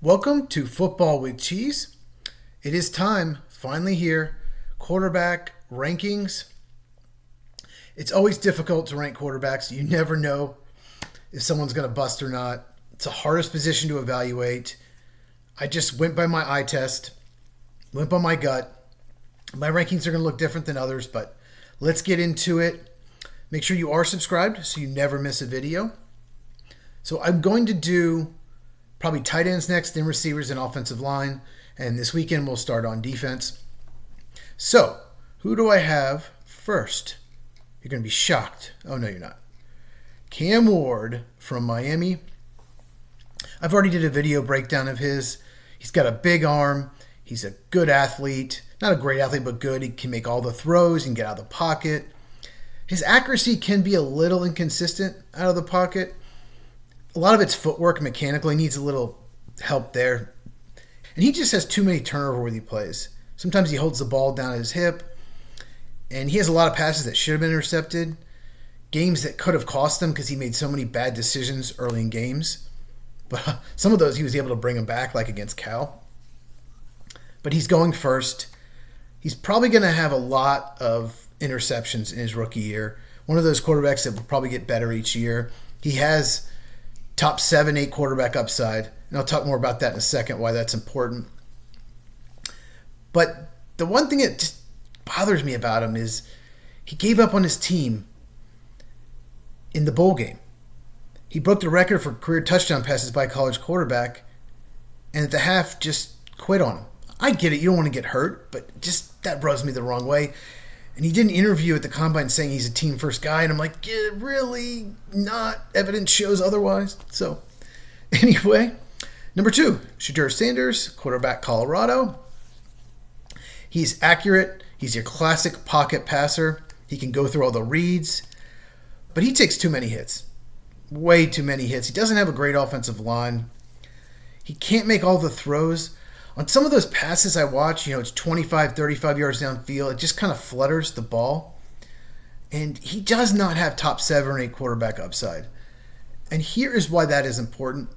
Welcome to Football with Cheese. It is time, finally here, quarterback rankings. It's always difficult to rank quarterbacks. You never know if someone's going to bust or not. It's the hardest position to evaluate. I just went by my eye test, went by my gut. My rankings are going to look different than others, but let's get into it. Make sure you are subscribed so you never miss a video. So I'm going to do probably tight ends next, then receivers and offensive line. And this weekend we'll start on defense. So, who do I have first? You're going to be shocked. Oh, no, you're not. Cam Ward from Miami. I've already did a video breakdown of his. He's got a big arm. He's a good athlete. Not a great athlete, but good. He can make all the throws. He can get out of the pocket. His accuracy can be a little inconsistent out of the pocket. A lot of it's footwork mechanically. Needs a little help there. And he just has too many turnover-worthy plays. Sometimes he holds the ball down at his hip. And he has a lot of passes that should have been intercepted. Games that could have cost him because he made so many bad decisions early in games. But some of those he was able to bring them back, like against Cal. But he's going first. He's probably going to have a lot of interceptions in his rookie year. One of those quarterbacks that will probably get better each year. He has top 7-8 quarterback upside. And I'll talk more about that in a second, why that's important. But the one thing that just bothers me about him is he gave up on his team in the bowl game. He broke the record for career touchdown passes by a college quarterback, and at the half just quit on him. I get it, you don't want to get hurt, but just that rubs me the wrong way. And he did an interview at the Combine saying he's a team-first guy, and I'm like, yeah, really not. Evidence shows otherwise. So, anyway, number 2, Shedeur Sanders, quarterback, Colorado. He's accurate. He's your classic pocket passer. He can go through all the reads, but he takes too many hits. Way too many hits. He doesn't have a great offensive line. He can't make all the throws. On some of those passes I watch, it's 25, 35 yards downfield. It just kind of flutters the ball. And he does not have top 7 or 8 quarterback upside. And here is why that is important.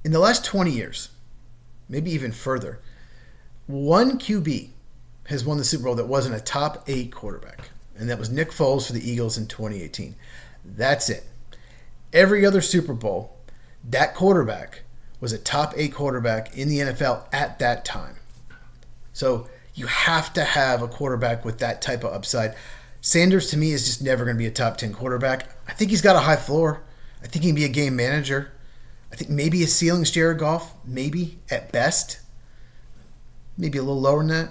In the last 20 years, maybe even further, one QB has won the Super Bowl that wasn't a top 8 quarterback. And that was Nick Foles for the Eagles in 2018. That's it. Every other Super Bowl, that quarterback was a top 8 quarterback in the NFL at that time. So you have to have a quarterback with that type of upside. Sanders, to me, is just never going to be a top 10 quarterback. I think he's got a high floor. I think he can be a game manager. I think maybe his ceiling's Jared Goff, maybe at best. Maybe a little lower than that.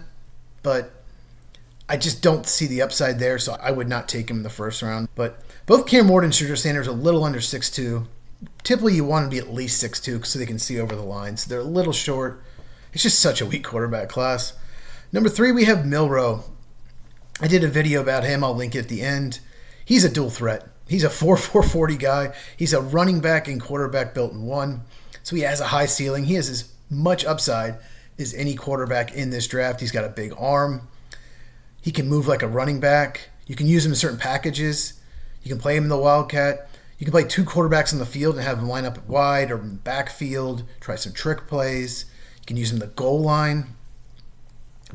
But I just don't see the upside there, so I would not take him in the first round. But both Cam Ward and Shedeur Sanders are a little under 6'2". Typically, you want to be at least 6'2" so they can see over the lines. They're a little short. It's just such a weak quarterback class. Number 3, we have Milroe. I did a video about him. I'll link it at the end. He's a dual threat. He's a 4.40 40 guy. He's a running back and quarterback built in one. So he has a high ceiling. He has as much upside as any quarterback in this draft. He's got a big arm. He can move like a running back. You can use him in certain packages. You can play him in the Wildcat. You can play 2 quarterbacks on the field and have them line up wide or in the backfield, try some trick plays. You can use him in the goal line.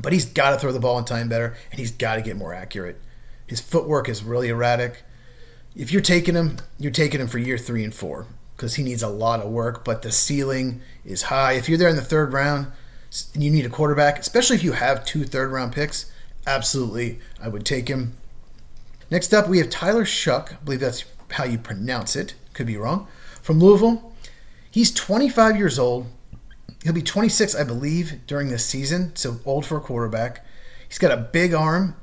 But he's got to throw the ball in time better, and he's got to get more accurate. His footwork is really erratic. If you're taking him for year 3 and 4 because he needs a lot of work, but the ceiling is high. If you're there in the 3rd round and you need a quarterback, especially if you have 2 third-round picks, absolutely, I would take him. Next up, we have Tyler Shough. I believe that's how you pronounce it. Could be wrong. From Louisville. He's 25 years old. He'll be 26, I believe, during this season, so old for a quarterback. He's got a big arm,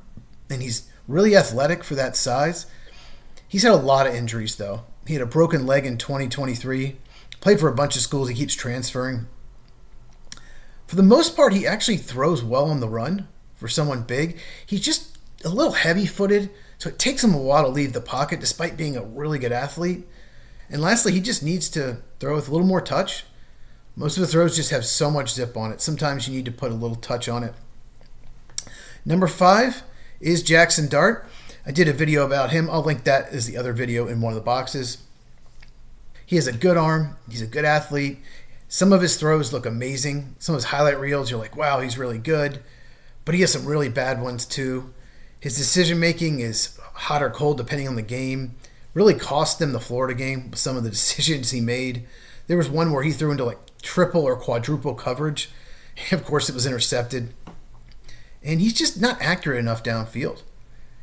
and he's really athletic for that size. He's had a lot of injuries, though. He had a broken leg in 2023. Played for a bunch of schools. He keeps transferring. For the most part, he actually throws well on the run for someone big. He's just a little heavy-footed, so it takes him a while to leave the pocket despite being a really good athlete. And lastly, he just needs to throw with a little more touch. Most of the throws just have so much zip on it. Sometimes you need to put a little touch on it. Number 5 is Jackson Dart. I did a video about him. I'll link that as the other video in one of the boxes. He has a good arm. He's a good athlete. Some of his throws look amazing. Some of his highlight reels, you're like, wow, he's really good. But he has some really bad ones too. His decision making is hot or cold depending on the game. Really cost them the Florida game with some of the decisions he made. There was one where he threw into like triple or quadruple coverage. Of course, it was intercepted. And he's just not accurate enough downfield.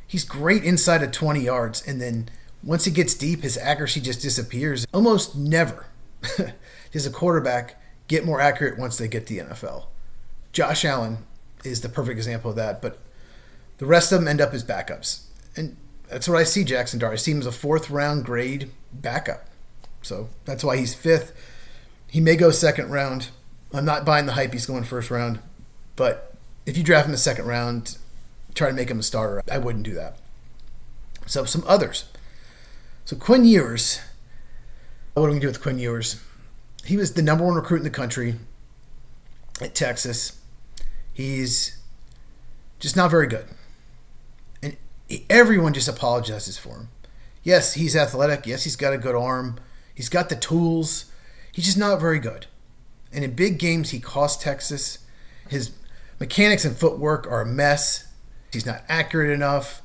He's great inside of 20 yards, and then once he gets deep, his accuracy just disappears. Almost never does a quarterback get more accurate once they get to the NFL. Josh Allen is the perfect example of that, but the rest of them end up as backups. And that's what I see Jackson Dart. I see him as a 4th-round grade backup. So that's why he's 5th. He may go 2nd round. I'm not buying the hype he's going 1st round, but if you draft him in the 2nd round, try to make him a starter, I wouldn't do that. So some others. So Quinn Ewers. What are we going to do with Quinn Ewers? He was the number 1 recruit in the country at Texas. He's just not very good. And everyone just apologizes for him. Yes, he's athletic. Yes, he's got a good arm. He's got the tools. He's just not very good. And in big games, he cost Texas. His mechanics and footwork are a mess. He's not accurate enough.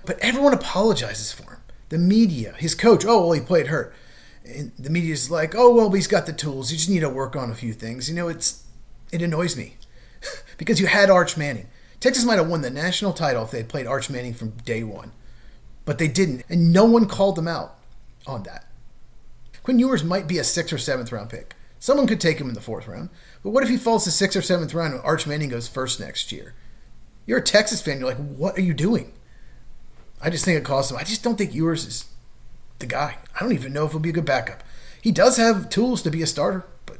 But everyone apologizes for him. The media, his coach, oh, well, he played hurt. And the media's like, oh, well, he's got the tools. You just need to work on a few things. It annoys me. Because you had Arch Manning. Texas might have won the national title if they had played Arch Manning from day one. But they didn't. And no one called them out on that. Quinn Ewers might be a 6th or 7th round pick. Someone could take him in the 4th round. But what if he falls to 6th or 7th round and Arch Manning goes 1st next year? You're a Texas fan. You're like, what are you doing? I just think it costs him. I just don't think Ewers is the guy. I don't even know if he'll be a good backup. He does have tools to be a starter, but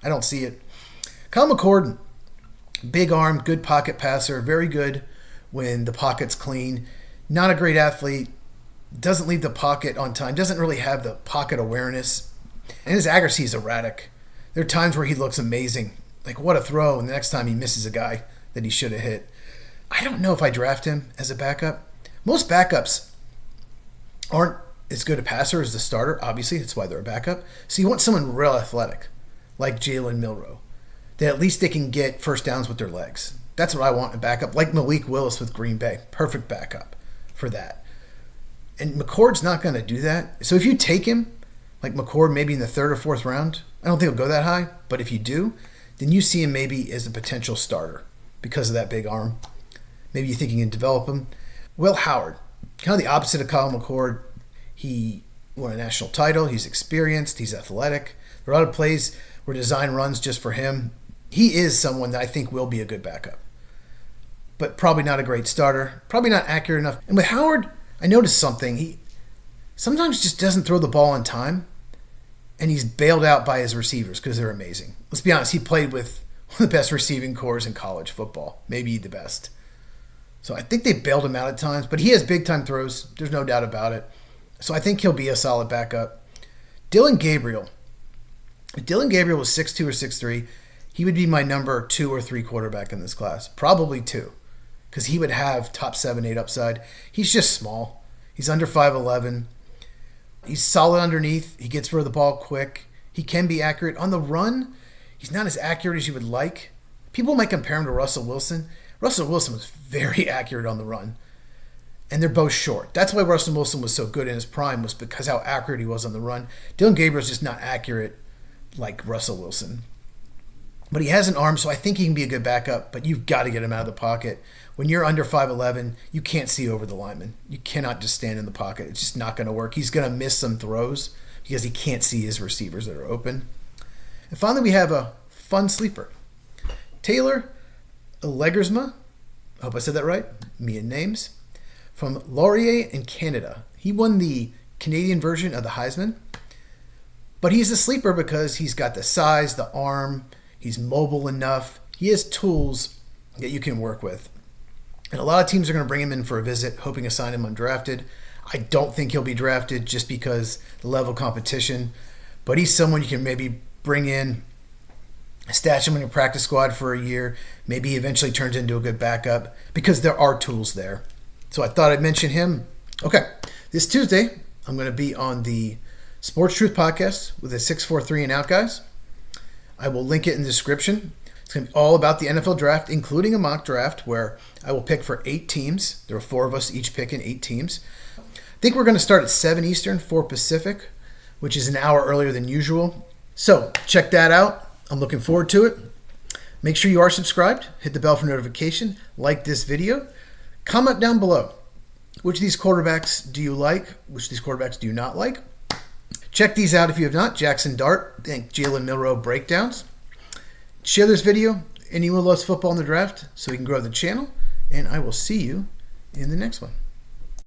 I don't see it. Kyle McCord, big arm, good pocket passer, very good when the pocket's clean. Not a great athlete. Doesn't leave the pocket on time. Doesn't really have the pocket awareness. And his accuracy is erratic. There are times where he looks amazing. Like, what a throw. And the next time he misses a guy that he should have hit. I don't know if I draft him as a backup. Most backups aren't as good a passer as the starter. Obviously, that's why they're a backup. So you want someone real athletic, like Jalen Milroe, that at least they can get first downs with their legs. That's what I want in a backup, like Malik Willis with Green Bay. Perfect backup for that. And McCord's not going to do that. So if you take him, like McCord, maybe in the 3rd or 4th round, I don't think he'll go that high. But if you do, then you see him maybe as a potential starter because of that big arm. Maybe you think you can develop him. Will Howard, kind of the opposite of Kyle McCord. He won a national title. He's experienced. He's athletic. There are a lot of plays where design runs just for him. He is someone that I think will be a good backup, but probably not a great starter. Probably not accurate enough. And with Howard, I noticed something. He sometimes just doesn't throw the ball on time, and he's bailed out by his receivers because they're amazing. Let's be honest. He played with one of the best receiving corps in college football, maybe the best. So I think they bailed him out at times, but he has big-time throws. There's no doubt about it. So I think he'll be a solid backup. Dillon Gabriel. If Dillon Gabriel was 6'2 or 6'3, he would be my number 2 or 3 quarterback in this class. Probably 2, because he would have top 7, 8 upside. He's just small. He's under 5'11". He's solid underneath. He gets rid of the ball quick. He can be accurate. On the run, he's not as accurate as you would like. People might compare him to Russell Wilson. Russell Wilson was very accurate on the run. And they're both short. That's why Russell Wilson was so good in his prime, was because how accurate he was on the run. Dillon Gabriel's just not accurate like Russell Wilson. But he has an arm, so I think he can be a good backup, but you've got to get him out of the pocket. When you're under 5'11", you can't see over the lineman. You cannot just stand in the pocket. It's just not going to work. He's going to miss some throws because he can't see his receivers that are open. And finally, we have a fun sleeper. Taylor Allegersma, I hope I said that right, me and names, from Laurier in Canada. He won the Canadian version of the Heisman, but he's a sleeper because he's got the size, the arm, he's mobile enough, he has tools that you can work with. And a lot of teams are going to bring him in for a visit, hoping to sign him undrafted. I don't think he'll be drafted just because the level of competition, but he's someone you can maybe bring in, stash him in your practice squad for a year. Maybe he eventually turns into a good backup because there are tools there. So I thought I'd mention him. Okay, this Tuesday, I'm going to be on the Sports Truth podcast with the 643 and Out guys. I will link it in the description. It's going to be all about the NFL draft, including a mock draft where I will pick for 8 teams. There are 4 of us each picking 8 teams. I think we're going to start at 7 Eastern, 4 Pacific, which is an hour earlier than usual. So check that out. I'm looking forward to it. Make sure you are subscribed. Hit the bell for notification. Like this video. Comment down below. Which of these quarterbacks do you like? Which of these quarterbacks do you not like? Check these out if you have not. Jackson Dart and Jalen Milroe breakdowns. Share this video. Anyone who loves football in the draft so we can grow the channel. And I will see you in the next one.